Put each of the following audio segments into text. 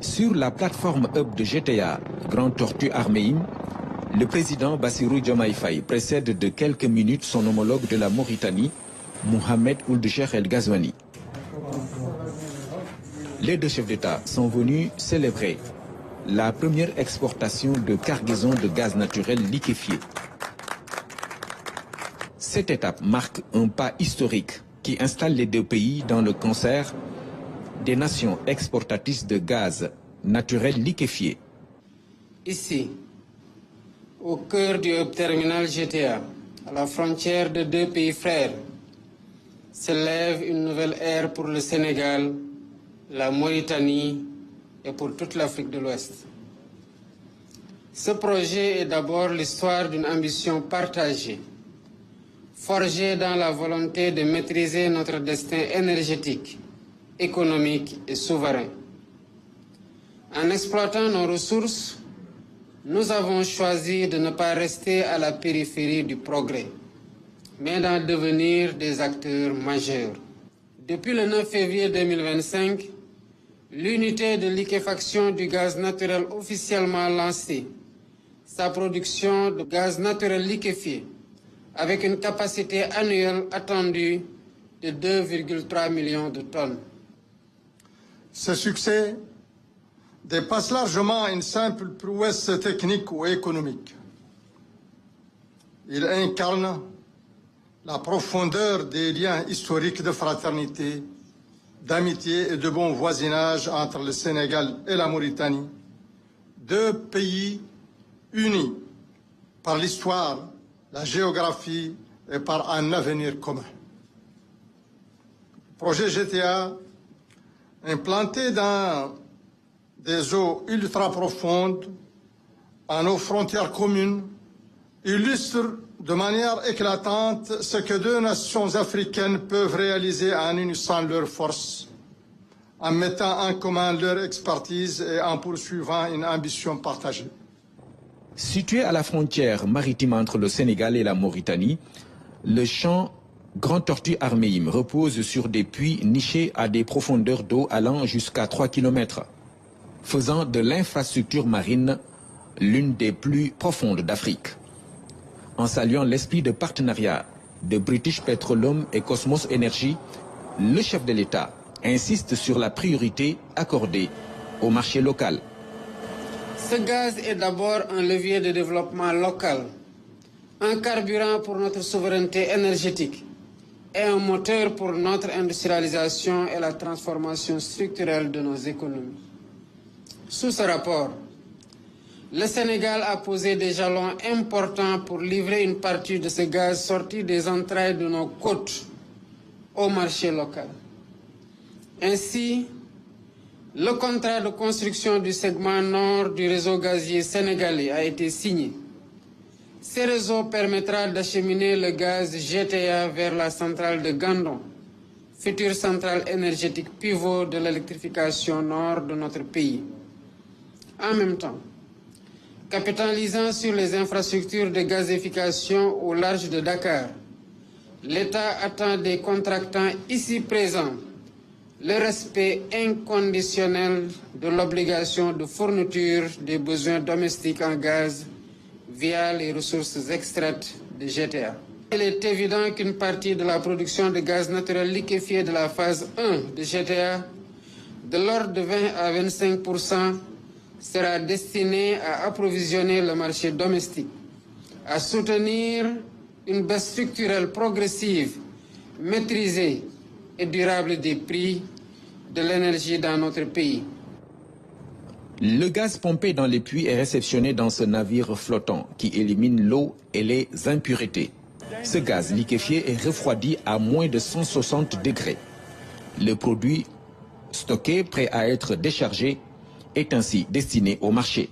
Sur la plateforme hub de GTA, Grand Tortue Armeim, le président Bassirou Diomaye Faye précède de quelques minutes son homologue de la Mauritanie, Mohamed Ould Cheikh El Ghazouani. Les deux chefs d'État sont venus célébrer la première exportation de cargaison de gaz naturel liquéfié. Cette étape marque un pas historique qui installe les deux pays dans le concert des nations exportatrices de gaz naturel liquéfié. Ici, au cœur du hub terminal GTA, à la frontière de deux pays frères, s'élève une nouvelle ère pour le Sénégal, la Mauritanie et pour toute l'Afrique de l'Ouest. Ce projet est d'abord l'histoire d'une ambition partagée, forgée dans la volonté de maîtriser notre destin énergétique, économique et souverain. En exploitant nos ressources, nous avons choisi de ne pas rester à la périphérie du progrès, mais d'en devenir des acteurs majeurs. Depuis le 9 février 2025, l'unité de liquéfaction du gaz naturel officiellement lancée, sa production de gaz naturel liquéfié, avec une capacité annuelle attendue de 2,3 millions de tonnes. Ce succès dépasse largement une simple prouesse technique ou économique. Il incarne la profondeur des liens historiques de fraternité, d'amitié et de bon voisinage entre le Sénégal et la Mauritanie, deux pays unis par l'histoire, la géographie et par un avenir commun. Le projet GTA, implanté dans des eaux ultra profondes, à nos frontières communes, illustre de manière éclatante ce que deux nations africaines peuvent réaliser en unissant leurs forces, en mettant en commun leur expertise et en poursuivant une ambition partagée. Situé à la frontière maritime entre le Sénégal et la Mauritanie, le champ Grand Tortue Armeim repose sur des puits nichés à des profondeurs d'eau allant jusqu'à 3 km, faisant de l'infrastructure marine l'une des plus profondes d'Afrique. En saluant l'esprit de partenariat de British Petroleum et Cosmos Energy, le chef de l'État insiste sur la priorité accordée au marché local. Ce gaz est d'abord un levier de développement local, un carburant pour notre souveraineté énergétique et un moteur pour notre industrialisation et la transformation structurelle de nos économies. Sous ce rapport, le Sénégal a posé des jalons importants pour livrer une partie de ce gaz sorti des entrailles de nos côtes au marché local. Ainsi, le contrat de construction du segment nord du réseau gazier sénégalais a été signé. Ce réseau permettra d'acheminer le gaz GTA vers la centrale de Gandon, future centrale énergétique pivot de l'électrification nord de notre pays. En même temps, capitalisant sur les infrastructures de gazification au large de Dakar, l'État attend des contractants ici présents le respect inconditionnel de l'obligation de fourniture des besoins domestiques en gaz via les ressources extraites de GTA. Il est évident qu'une partie de la production de gaz naturel liquéfié de la phase 1 de GTA, de l'ordre de 20 à 25%, sera destinée à approvisionner le marché domestique, à soutenir une baisse structurelle progressive, maîtrisée et durable des prix de l'énergie dans notre pays. Le gaz pompé dans les puits est réceptionné dans ce navire flottant qui élimine l'eau et les impuretés. Ce gaz liquéfié est refroidi à moins de 160 degrés. Le produit stocké, prêt à être déchargé, est ainsi destiné au marché.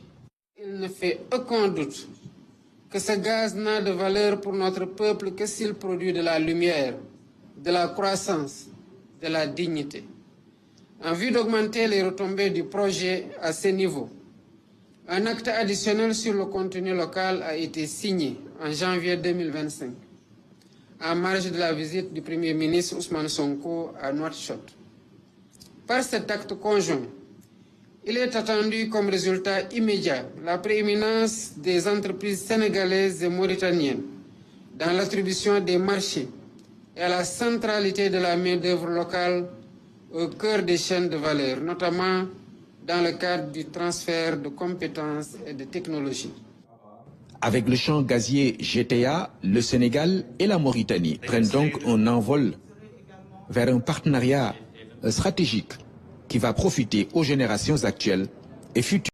Il ne fait aucun doute que ce gaz n'a de valeur pour notre peuple que s'il produit de la lumière, de la croissance, de la dignité. En vue d'augmenter les retombées du projet à ce niveau, un acte additionnel sur le contenu local a été signé en janvier 2025, en marge de la visite du Premier ministre Ousmane Sonko à Nouakchott. Par cet acte conjoint, Il est attendu comme résultat immédiat la prééminence des entreprises sénégalaises et mauritaniennes dans l'attribution des marchés et la centralité de la main-d'œuvre locale au cœur des chaînes de valeur, notamment dans le cadre du transfert de compétences et de technologies. Avec le champ gazier GTA, le Sénégal et la Mauritanie prennent donc un envol vers un partenariat stratégique qui va profiter aux générations actuelles et futures.